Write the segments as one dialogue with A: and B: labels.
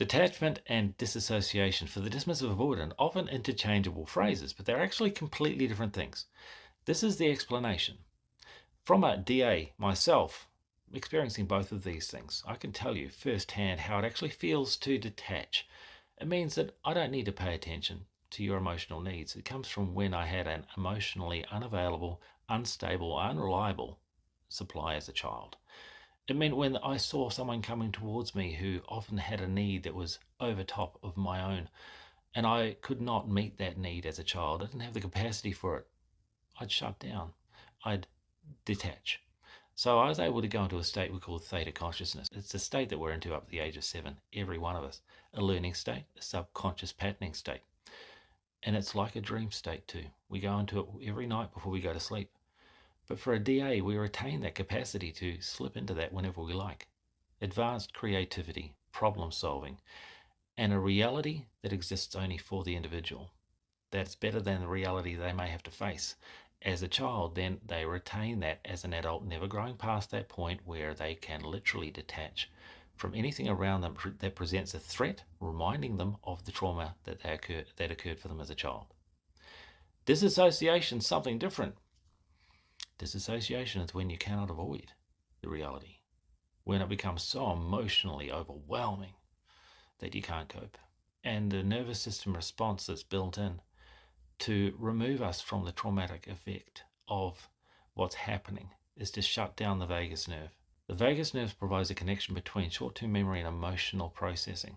A: Detachment and disassociation for the dismissive avoidant, often interchangeable phrases, but they're actually completely different things. This is the explanation. From a DA myself, experiencing both of these things, I can tell you firsthand how it actually feels to detach. It means that I don't need to pay attention to your emotional needs. It comes from when I had an emotionally unavailable, unstable, unreliable supply as a child. It meant when I saw someone coming towards me who often had a need that was over top of my own, and I could not meet that need as a child. I didn't have the capacity for it. I'd shut down. I'd detach. So I was able to go into a state we call theta consciousness. It's a state that we're into up to the age of 7, every one of us. A learning state, a subconscious patterning state. And it's like a dream state too. We go into it every night before we go to sleep. But for a DA, we retain that capacity to slip into that whenever we like. Advanced creativity, problem solving, and a reality that exists only for the individual. That's better than the reality they may have to face. As a child, then they retain that as an adult, never growing past that point where they can literally detach from anything around them that presents a threat, reminding them of the trauma that occurred for them as a child. Disassociation is something different. Disassociation is when you cannot avoid the reality, when it becomes so emotionally overwhelming that you can't cope. And the nervous system response that's built in to remove us from the traumatic effect of what's happening is to shut down the vagus nerve. The vagus nerve provides a connection between short-term memory and emotional processing.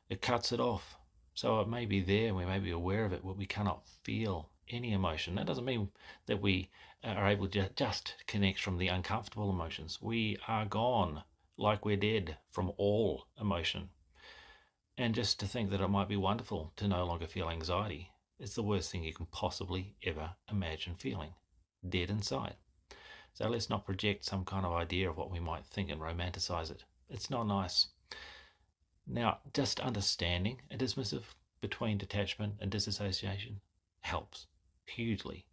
A: It cuts it off. So it may be there, we may be aware of it, but we cannot feel any emotion. That doesn't mean that we are able to just connect from the uncomfortable emotions. We are gone, like we're dead from all emotion. And just to think that it might be wonderful to no longer feel anxiety, it's the worst thing you can possibly ever imagine feeling. Dead inside. So let's not project some kind of idea of what we might think and romanticize it. It's not nice. Now, just understanding a dismissive between detachment and disassociation helps hugely.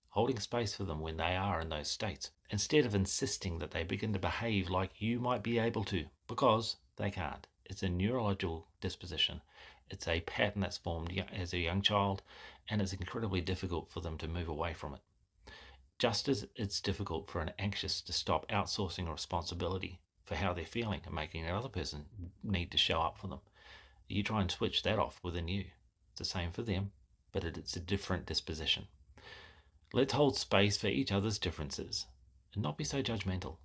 A: Holding space for them when they are in those states, instead of insisting that they begin to behave like you might be able to, because they can't. It's a neurological disposition. It's a pattern that's formed as a young child, and it's incredibly difficult for them to move away from it. Just as it's difficult for an anxious to stop outsourcing responsibility for how they're feeling and making another person need to show up for them. You try and switch that off within you. It's the same for them, but it's a different disposition. Let's hold space for each other's differences and not be so judgmental.